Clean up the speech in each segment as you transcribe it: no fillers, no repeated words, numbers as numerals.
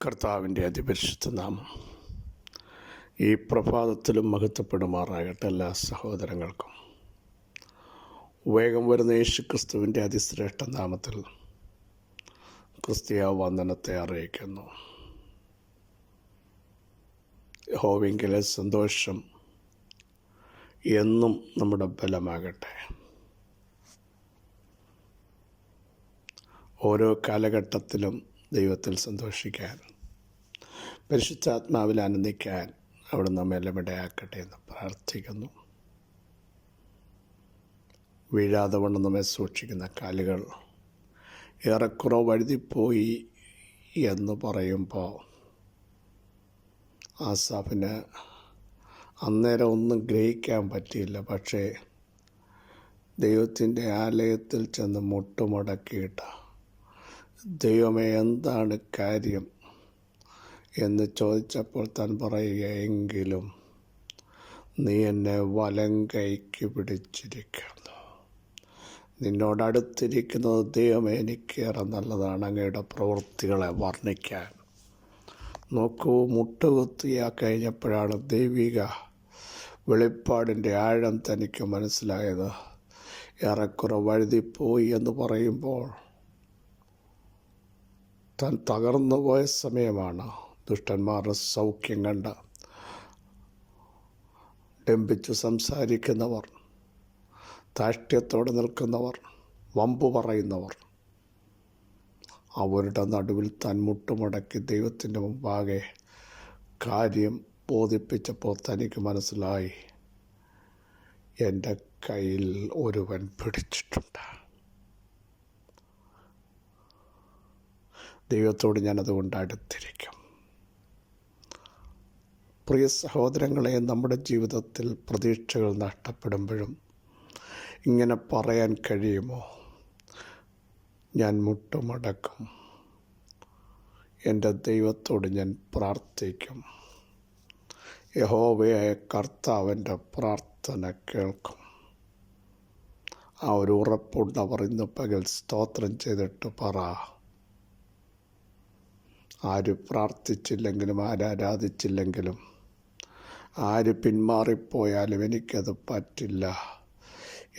കർത്താവിൻ്റെ അതിപരിശുദ്ധ നാമം ഈ പ്രഭാതത്തിലും മഹത്വപ്പെടുമാറാകട്ടെ. എല്ലാ സഹോദരങ്ങൾക്കും വേഗം വരുന്ന യേശുക്രിസ്തുവിൻ്റെ അതിശ്രേഷ്ഠ നാമത്തിൽ ക്രിസ്തീയ വന്ദനത്തെ അറിയിക്കുന്നു. യഹോവയിങ്കലെ സന്തോഷം എന്നും നമ്മുടെ ബലമാകട്ടെ. ഓരോ കാലഘട്ടത്തിലും ദൈവത്തിൽ സന്തോഷിക്കാൻ, പരിശുദ്ധാത്മാവിൽ ആനന്ദിക്കാൻ അവിടെ നമ്മെല്ലാം ഇടയാക്കട്ടെ എന്ന് പ്രാർത്ഥിക്കുന്നു. വീഴാതെ വണ്ണം നമ്മെ സൂക്ഷിക്കുന്ന കാലുകൾ ഏറെക്കുറെ വഴുതിപ്പോയി എന്ന് പറയുമ്പോൾ ആസാഫിന് അന്നേരം ഒന്നും ഗ്രഹിക്കാൻ പറ്റിയില്ല. പക്ഷേ ദൈവത്തിൻ്റെ ആലയത്തിൽ ചെന്ന് മുട്ടുമടക്കിയിട്ട് ദൈവമേ എന്താണ് കാര്യം എന്ന് ചോദിച്ചപ്പോൾ താൻ പറയുക, എങ്കിലും നീ എന്നെ വലം കൈക്ക് പിടിച്ചിരിക്കുന്നു. നിന്നോടടുത്തിരിക്കുന്നത് ദൈവമേ എനിക്കേറെ നല്ലതാണ്. അങ്ങയുടെ പ്രവൃത്തികളെ വർണ്ണിക്കാൻ. നോക്കൂ, മുട്ടുകുത്തിയാ കഴിഞ്ഞപ്പോഴാണ് ദൈവിക വെളിപ്പാടിൻ്റെ ആഴം തനിക്ക് മനസ്സിലായത്. ഏറെക്കുറെ വഴുതിപ്പോയി എന്ന് പറയുമ്പോൾ താൻ തകർന്നു പോയ സമയമാണ്. ദുഷ്ടന്മാരുടെ സൗഖ്യം കണ്ട് ഡംഭിച്ചു സംസാരിക്കുന്നവർ, ധാഷ്ട്യത്തോടെ നിൽക്കുന്നവർ, വമ്പു പറയുന്നവർ, അവരുടെ നടുവിൽ താൻ മുട്ടുമടക്കി ദൈവത്തിൻ്റെ മുമ്പാകെ കാര്യം ബോധിപ്പിച്ചപ്പോൾ തനിക്ക് മനസ്സിലായി, എൻ്റെ കയ്യിൽ ഒരുവൻ പിടിച്ചിട്ടുണ്ട്. ദൈവത്തോട് ഞാനതുകൊണ്ട് അടുത്തിരിക്കും. പ്രിയ സഹോദരങ്ങളെ, നമ്മുടെ ജീവിതത്തിൽ പ്രതീക്ഷകൾ നഷ്ടപ്പെടുമ്പോഴും ഇങ്ങനെ പറയാൻ കഴിയുമോ? ഞാൻ മുട്ടുമടക്കും, എൻ്റെ ദൈവത്തോട് ഞാൻ പ്രാർത്ഥിക്കും. യഹോവയായ കർത്താവിൻ്റെ പ്രാർത്ഥന കേൾക്കും. ആ ഒരു ഉറപ്പുണ്ടവർ ഇന്ന് പകൽ സ്തോത്രം ചെയ്തിട്ട് പറ. ആര് പ്രാർത്ഥിച്ചില്ലെങ്കിലും, ആരാധിച്ചില്ലെങ്കിലും, ആര് പിന്മാറിപ്പോയാലും എനിക്കത് പറ്റില്ല.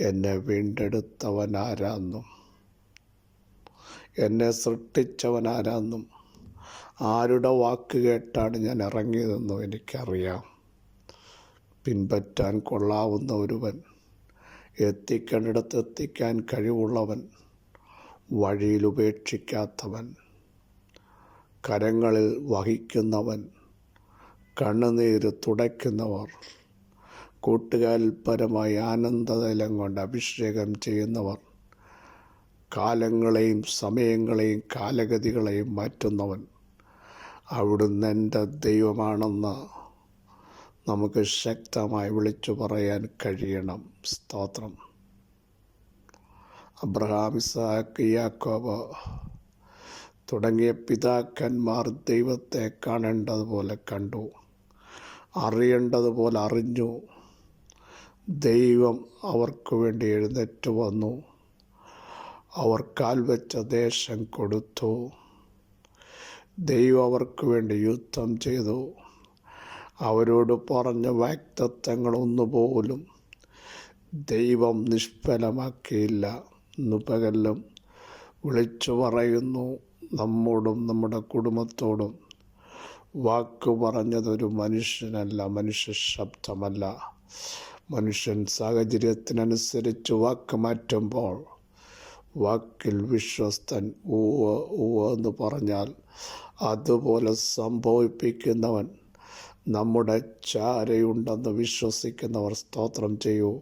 എന്നെ വീണ്ടെടുത്തവൻ ആരാന്നും, എന്നെ സൃഷ്ടിച്ചവൻ ആരാന്നും, ആരുടെ വാക്ക് കേട്ടാണ് ഞാൻ ഇറങ്ങിയതെന്നും എനിക്കറിയാം. പിൻപറ്റാൻ കൊള്ളാവുന്ന ഒരുവൻ, എത്തിക്കേണ്ടിടത്ത് എത്തിക്കാൻ കഴിവുള്ളവൻ, വഴിയിൽ ഉപേക്ഷിക്കാത്തവൻ, കരങ്ങളിൽ വഹിക്കുന്നവൻ, കണ്ണുനീര് തുടയ്ക്കുന്നവർ, കൂട്ടുകാരിൽ പരമായി ആനന്ദതൈലം കൊണ്ട് അഭിഷേകം ചെയ്യുന്നവർ, കാലങ്ങളെയും സമയങ്ങളെയും കാലഗതികളെയും മാറ്റുന്നവൻ, അവിടുന്ന് എൻ്റെ ദൈവമാണെന്ന് നമുക്ക് ശക്തമായി വിളിച്ചു പറയാൻ കഴിയണം. സ്തോത്രം. അബ്രഹാം, ഇസ്ഹാക്ക്, യാക്കോബ് തുടങ്ങിയ പിതാക്കന്മാർ ദൈവത്തെ കാണേണ്ടതുപോലെ കണ്ടു, അറിയേണ്ടതുപോലെ അറിഞ്ഞു. ദൈവം അവർക്ക് വേണ്ടി എഴുന്നേറ്റ് വന്നു. അവർ കാൽവെച്ച ദേശം കൊടുത്തു. ദൈവം അവർക്ക് വേണ്ടി യുദ്ധം ചെയ്തു. അവരോട് പറഞ്ഞ വാഗ്ദത്തങ്ങളൊന്നുപോലും ദൈവം നിഷ്ഫലമാക്കിയില്ല. ഇന്നു പകലും വിളിച്ചു പറയുന്നു, നമ്മോടും നമ്മുടെ കുടുംബത്തോടും വാക്ക് പറഞ്ഞതൊരു മനുഷ്യനല്ല, മനുഷ്യ ശബ്ദമല്ല. മനുഷ്യൻ സാഹചര്യത്തിനനുസരിച്ച് വാക്ക് മാറ്റുമ്പോൾ വാക്കിൽ വിശ്വസ്തൻ. ഊവ് ഊവ് എന്ന് പറഞ്ഞാൽ അതുപോലെ സംഭവിപ്പിക്കുന്നവൻ നമ്മുടെ ചാരയുണ്ടെന്ന് വിശ്വസിക്കുന്നവർ സ്തോത്രം ചെയ്യൂ.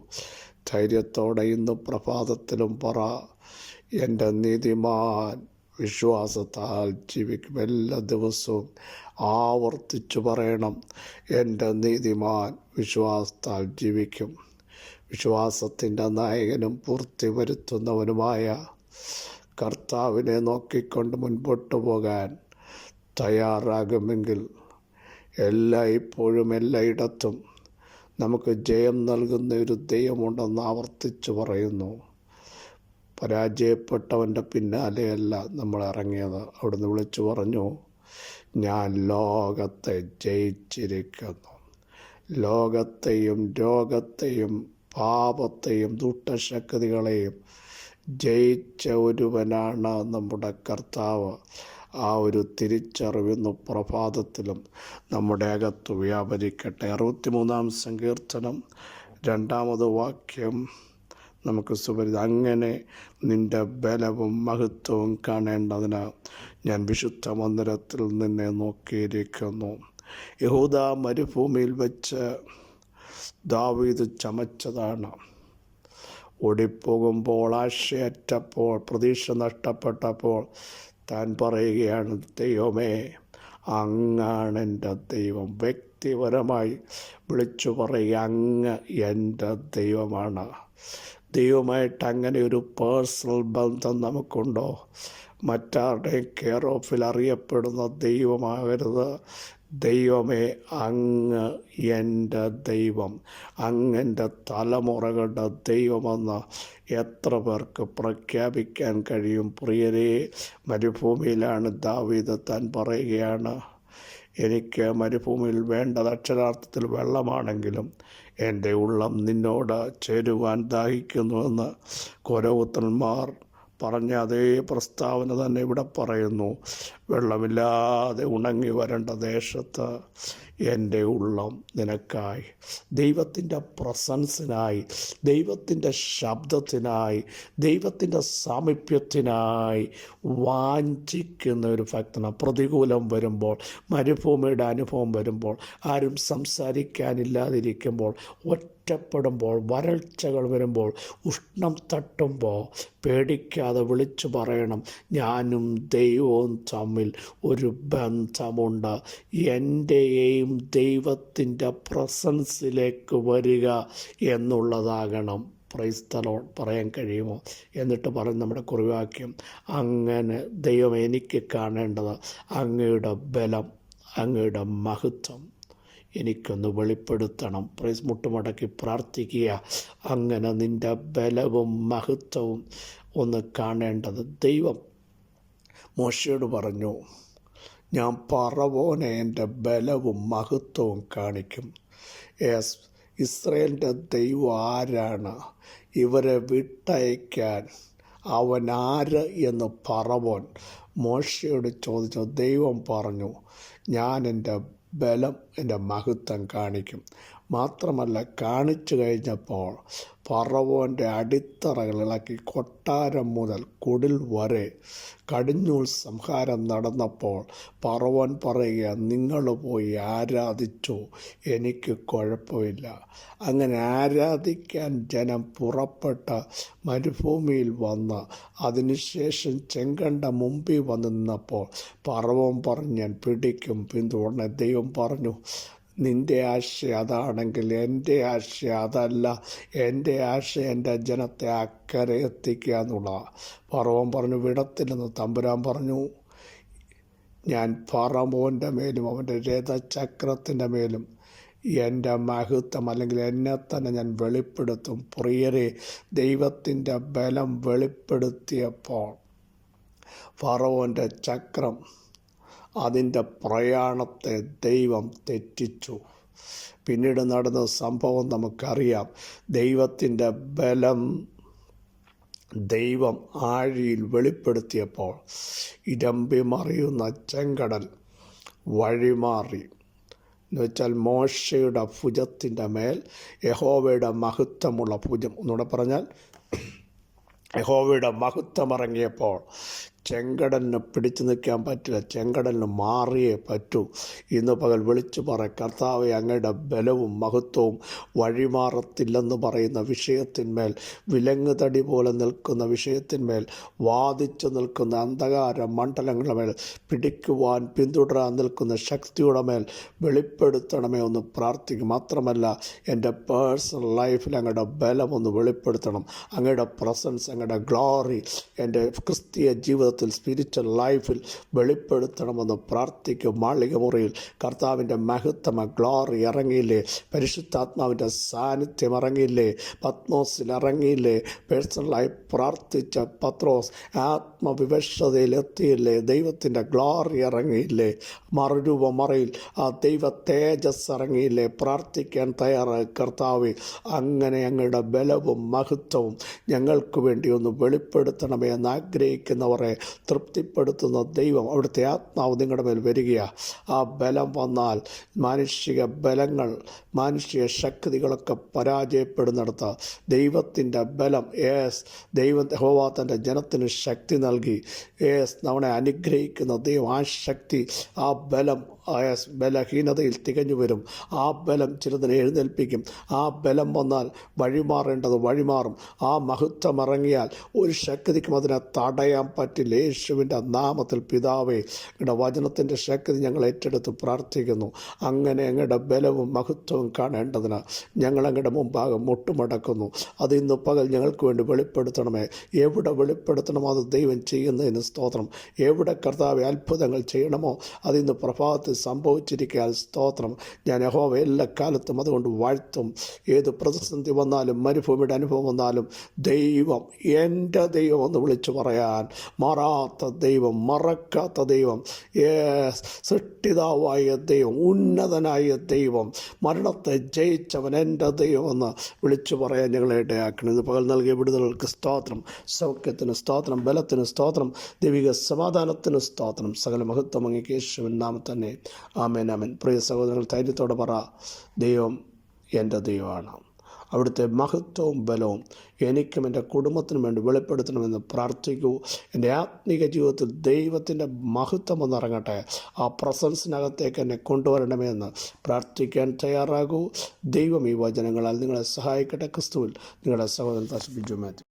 ധൈര്യത്തോടെ ഇന്ന് പ്രഭാതത്തിലും പറ, എൻ്റെ നീതിമാൻ വിശ്വാസത്താൽ ജീവിക്കും. എല്ലാ ദിവസവും ആവർത്തിച്ചു പറയണം, എൻ്റെ നീതിമാൻ വിശ്വാസത്താൽ ജീവിക്കും. വിശ്വാസത്തിൻ്റെ നായകനും പൂർത്തി വരുത്തുന്നവനുമായ കർത്താവിനെ നോക്കിക്കൊണ്ട് മുൻപോട്ട് പോകാൻ തയ്യാറാകുമെങ്കിൽ എല്ലായ്പ്പോഴും എല്ലായിടത്തും നമുക്ക് ജയം നൽകുന്ന ഒരു ദൈവമുണ്ടെന്ന് ആവർത്തിച്ചു പറയുന്നു. പരാജയപ്പെട്ടവൻ്റെ പിന്നാലെയല്ല നമ്മൾ ഇറങ്ങിയത്. അവിടുന്ന് വിളിച്ചു പറഞ്ഞു, ഞാൻ ലോകത്തെ ജയിച്ചിരിക്കുന്നു. ലോകത്തെയും രോഗത്തെയും പാപത്തെയും ദുഷ്ടശക്തികളെയും ജയിച്ച ഒരുവനാണ് നമ്മുടെ കർത്താവ്. ആ ഒരു തിരിച്ചറിവിന്ന് പ്രഭാതത്തിലും നമ്മുടെ അകത്ത് വ്യാപരിക്കട്ടെ. 63-ാം സങ്കീർത്തനം 2-ാമത് വാക്യം നമുക്ക് സുപരിചിതം. അങ്ങനെ നിൻ്റെ ബലവും മഹത്വവും കാണേണ്ടതിന് ഞാൻ വിശുദ്ധ മന്ദിരത്തിൽ നിന്നെ നോക്കിയിരിക്കുന്നു. യഹൂദ മരുഭൂമിയിൽ വെച്ച് ദാവീദ് ചമച്ചതാണ്. ഓടിപ്പോകുമ്പോൾ, ആശയറ്റപ്പോൾ, പ്രതീക്ഷ നഷ്ടപ്പെട്ടപ്പോൾ താൻ പറയുകയാണ്, ദൈവമേ അങ്ങാണ് എൻ്റെ ദൈവം. വ്യക്തിപരമായി വിളിച്ചു പറയുക, അങ്ങ് എൻ്റെ ദൈവമാണ്. ദൈവമായിട്ട് അങ്ങനെ ഒരു പേഴ്സണൽ ബന്ധം നമുക്കുണ്ടോ? മറ്റാരുടെയും കെയർ ഓഫിൽ അറിയപ്പെടുന്ന ദൈവമാകരുത്. ദൈവമേ അങ്ങ് എൻ്റെ ദൈവം, അങ്ങൻ്റെ തലമുറകളുടെ ദൈവമെന്ന് എത്ര പേർക്ക് പ്രഖ്യാപിക്കാൻ കഴിയും? പ്രിയരേ, മരുഭൂമിയിലാണ് ദാവീദ്. താൻ പറയുകയാണ്, എനിക്ക് മരുഭൂമിയിൽ വേണ്ടത് അക്ഷരാർത്ഥത്തിൽ വെള്ളമാണെങ്കിലും എൻ്റെ ഉള്ളം നിന്നോട് ചേരുവാൻ ദാഹിക്കുന്നുവെന്ന് കോരപുത്രന്മാർ പറഞ്ഞ അതേ പ്രസ്താവന തന്നെ ഇവിടെ പറയുന്നു. വെള്ളമില്ലാതെ ഉണങ്ങി വരേണ്ട ദേശത്ത് എൻ്റെ ഉള്ളം നിനക്കായി, ദൈവത്തിൻ്റെ പ്രസൻസിനായി, ദൈവത്തിൻ്റെ ശബ്ദത്തിനായി, ദൈവത്തിൻ്റെ സാമീപ്യത്തിനായി വാഞ്ചിക്കുന്ന ഒരു ഭക്തനാണ്. പ്രതികൂലം വരുമ്പോൾ, മരുഭൂമിയുടെ അനുഭവം വരുമ്പോൾ, ആരും സംസാരിക്കാനില്ലാതിരിക്കുമ്പോൾ, ഒറ്റപ്പെടുമ്പോൾ, വരൾച്ചകൾ വരുമ്പോൾ, ഉഷ്ണം തട്ടുമ്പോൾ പേടിക്കാതെ വിളിച്ചു പറയണം, ഞാനും ദൈവവും തമ്മിൽ ഒരു ബന്ധമുണ്ട്. എൻ്റെയും ദൈവത്തിൻ്റെ പ്രസൻസിലേക്ക് വരിക എന്നുള്ളതാകണം. പ്രൈസ് ദി ലോർഡ് പറയാൻ കഴിയുമോ? എന്നിട്ട് പറയും നമ്മുടെ കുറിവാക്യം, അങ്ങനെ ദൈവം എനിക്ക് കാണേണ്ടത് അങ്ങയുടെ ബലം, അങ്ങയുടെ മഹത്വം എനിക്കൊന്ന് വെളിപ്പെടുത്തണം. പ്രൈസ് മുട്ടുമടക്കി പ്രാർത്ഥിക്കുക. അങ്ങനെ നിൻ്റെ ബലവും മഹത്വവും ഒന്ന് കാണേണ്ടത്. ദൈവം മോശയോട് പറഞ്ഞു, ഞാൻ പറവോനെ എൻ്റെ ബലവും മഹത്വവും കാണിക്കും. ഇസ്രായേലിൻ്റെ ദൈവം ആരാണ്? ഇവരെ വിട്ടയക്കാൻ അവൻ ആര് എന്ന് പറവോൻ മോശയോട് ചോദിച്ചു. ദൈവം പറഞ്ഞു, ഞാൻ എൻ്റെ ബലം, എൻ്റെ മഹത്വം കാണിക്കും. മാത്രമല്ല, കാണിച്ചു കഴിഞ്ഞപ്പോൾ ഫറവോൻ്റെ അടിത്തറകൾ ഇളക്കി, കൊട്ടാരം മുതൽ കുടിൽ വരെ കടിഞ്ഞൂൽ സംഹാരം നടന്നപ്പോൾ ഫറവോൻ പറയുക, നിങ്ങൾ പോയി ആരാധിച്ചു, എനിക്ക് കുഴപ്പമില്ല. അങ്ങനെ ആരാധിക്കാൻ ജനം പുറപ്പെട്ട മരുഭൂമിയിൽ വന്ന് അതിനുശേഷം ചെങ്കണ്ട മുമ്പിൽ വന്ന് നിന്നപ്പോൾ ഫറവോൻ പറഞ്ഞു, ഞാൻ പിടിക്കും. പിന്തുടർന്ന് ദൈവം പറഞ്ഞു, നിൻ്റെ ആശയം അതാണെങ്കിൽ എൻ്റെ ആശയം അതല്ല. എൻ്റെ ആശയം എൻ്റെ ജനത്തെ അക്കരെ എത്തിക്കുക എന്നുള്ളതാണ്. ഫറവോൻ പറഞ്ഞു, വിടത്തില്ലെന്ന്. തമ്പുരാൻ പറഞ്ഞു, ഞാൻ ഫറവോൻ്റെ മേലും അവൻ്റെ രഥചക്രത്തിൻ്റെ മേലും എൻ്റെ മഹത്വം, അല്ലെങ്കിൽ എന്നെ തന്നെ ഞാൻ വെളിപ്പെടുത്തും. പ്രിയരെ, ദൈവത്തിൻ്റെ ബലം വെളിപ്പെടുത്തിയപ്പോൾ ഫറവോൻ്റെ ചക്രം, അതിൻ്റെ പ്രയാണത്തെ ദൈവം തെറ്റിച്ചു. പിന്നീട് നടന്ന സംഭവം നമുക്കറിയാം. ദൈവത്തിൻ്റെ ബലം ദൈവം ആഴിയിൽ വെളിപ്പെടുത്തിയപ്പോൾ ഇരമ്പി മറിയുന്ന ചെങ്കടൽ വഴിമാറി. എന്നുവെച്ചാൽ മോശയുടെ ഭുജത്തിൻ്റെ മേൽ യഹോവയുടെ മഹത്വമുള്ള ഭുജം, ഒന്നുകൂടെ പറഞ്ഞാൽ യഹോവയുടെ മഹത്വം ഇറങ്ങിയപ്പോൾ ചെങ്കടലിന് പിടിച്ചു നിൽക്കാൻ പറ്റില്ല, ചെങ്കടലിന് മാറിയേ പറ്റൂ. ഇന്ന് പകൽ വിളിച്ചു പറ, കർത്താവേ, അങ്ങയുടെ ബലവും മഹത്വവും വഴിമാറത്തില്ലെന്ന് പറയുന്ന വിഷയത്തിന്മേൽ, വിലങ്ങുതടി പോലെ നിൽക്കുന്ന വിഷയത്തിന്മേൽ, വാദിച്ചു നിൽക്കുന്ന അന്ധകാര മണ്ഡലങ്ങളുടെ മേൽ പിടിക്കുവാൻ, പിന്തുടരാൻ നിൽക്കുന്ന ശക്തിയുടെ മേൽ വെളിപ്പെടുത്തണമേ ഒന്ന് പ്രാർത്ഥിക്കും. മാത്രമല്ല, എൻ്റെ പേഴ്സണൽ ലൈഫിൽ അങ്ങയുടെ ബലം ഒന്ന് വെളിപ്പെടുത്തണം. അങ്ങയുടെ പ്രസൻസ്, അങ്ങയുടെ ഗ്ലോറി എൻ്റെ ക്രിസ്തീയ ജീവിതത്തിൽ ജീവിതത്തിൽ സ്പിരിച്വൽ ലൈഫിൽ വെളിപ്പെടുത്തണമെന്ന് പ്രാർത്ഥിക്കും. മാളിക മുറിയിൽ കർത്താവിൻ്റെ മഹത്വം ഗ്ലോറി ഇറങ്ങിയില്ലേ? പരിശുദ്ധാത്മാവിൻ്റെ സാന്നിധ്യം ഇറങ്ങിയില്ലേ? പത്മോസിൽ ഇറങ്ങിയില്ലേ? പേഴ്സണലായി പ്രാർത്ഥിച്ച പത്രോസ് ആത്മവിവശതയിൽ എത്തിയില്ലേ? ദൈവത്തിൻ്റെ ഗ്ലോറി ഇറങ്ങിയില്ലേ? മറുരൂപമറയിൽ ആ ദൈവ തേജസ് ഇറങ്ങിയില്ലേ? പ്രാർത്ഥിക്കാൻ തയ്യാറായി. കർത്താവേ, അങ്ങനെ ഞങ്ങളുടെ ബലവും മഹത്വവും ഞങ്ങൾക്ക് വേണ്ടി ഒന്ന് വെളിപ്പെടുത്തണമേ എന്ന് ആഗ്രഹിക്കുന്നവരെ തൃപ്തിപ്പെടുത്തുന്ന ദൈവം, അവിടുത്തെ ആത്മാവ് നിങ്ങളുടെ മേൽ വരികയാണ്. ആ ബലം വന്നാൽ മാനുഷിക ബലങ്ങൾ, മാനുഷിക ശക്തികളൊക്കെ പരാജയപ്പെടുന്നിടത്ത് ദൈവത്തിൻ്റെ ബലം, ദൈവം യഹോവ തൻ്റെ ജനത്തിന് ശക്തി നൽകി. നമ്മളെ അനുഗ്രഹിക്കുന്ന ദൈവം, ആ ശക്തി, ആ ബലം ബലഹീനതയിൽ തികഞ്ഞു വരും. ആ ബലം ചിലതിനെ എഴുന്നേൽപ്പിക്കും. ആ ബലം വന്നാൽ വഴിമാറേണ്ടത് വഴിമാറും. ആ മഹത്വം ഇറങ്ങിയാൽ ഒരു ശക്തിക്കും അതിനെ തടയാൻ പറ്റില്ല. യേശുവിൻ്റെ നാമത്തിൽ പിതാവേ, ഞങ്ങളുടെ വചനത്തിൻ്റെ ശക്തി ഞങ്ങൾ ഏറ്റെടുത്ത് പ്രാർത്ഥിക്കുന്നു. അങ്ങനെ ഞങ്ങളുടെ ബലവും മഹത്വവും കാണേണ്ടതിന് ഞങ്ങൾ അങ്ങയുടെ മുമ്പാകെ മുട്ടുമടക്കുന്നു. അത് ഇന്ന് പകൽ ഞങ്ങൾക്ക് വേണ്ടി വെളിപ്പെടുത്തണമേ. എവിടെ വെളിപ്പെടുത്തണമോ അത് ദൈവം ചെയ്യുന്നതിന് സ്തോത്രം. എവിടെ കർത്താവെ അത്ഭുതങ്ങൾ ചെയ്യണമോ അതിന്ന് പ്രഭാതത്തിൽ സംഭവിച്ചിരിക്കാൻ സ്തോത്രം. ഞാൻ യഹോവ എല്ലാ കാലത്തും അതുകൊണ്ട് വാഴ്ത്തും. ഏത് പ്രതിസന്ധി വന്നാലും മരുഭൂമിയുടെ അനുഭവം വന്നാലും ദൈവം എൻ്റെ ദൈവം എന്ന് വിളിച്ചു പറയാൻ മാറാത്ത ദൈവം, മറക്കാത്ത ദൈവം, സൃഷ്ടിതാവായ ദൈവം, ഉന്നതനായ ദൈവം, മരണത്തെ ജയിച്ചവൻ എൻ്റെ ദൈവം എന്ന് വിളിച്ചു പറയാൻ ഞങ്ങളെ ഇടയാക്കണം. ഇത് പകൽ നൽകിയ വിടുതലുകൾക്ക് സ്തോത്രം, സൗഖ്യത്തിന് സ്തോത്രം, ബലത്തിന് സ്തോത്രം, ദൈവിക സമാധാനത്തിന് സ്തോത്രം. സകല മഹത്വം അങ്ങേക്ക് യേശുവിൻ നാമത്തിൽ തന്നെ. ആമേൻ, ആമേൻ. പ്രിയ സഹോദരങ്ങൾ, ധൈര്യത്തോടെ പറ, ദൈവം എൻ്റെ ദൈവമാണ്. അവിടുത്തെ മഹത്വവും ബലവും എനിക്കും എൻ്റെ കുടുംബത്തിനും വേണ്ടി വെളിപ്പെടുത്തണമെന്ന് പ്രാർത്ഥിക്കൂ. എൻ്റെ ആത്മീക ജീവിതത്തിൽ ദൈവത്തിൻ്റെ മഹത്വം ഒന്നിറങ്ങട്ടെ. ആ പ്രസൻസിനകത്തേക്ക് എന്നെ കൊണ്ടുവരണമേ പ്രാർത്ഥിക്കാൻ തയ്യാറാകൂ. ദൈവം ഈ വചനങ്ങളാൽ നിങ്ങളെ സഹായിക്കട്ടെ. ക്രിസ്തുവിൽ നിങ്ങളുടെ സഹോദരൻ താശ ബിജു മാത്യു.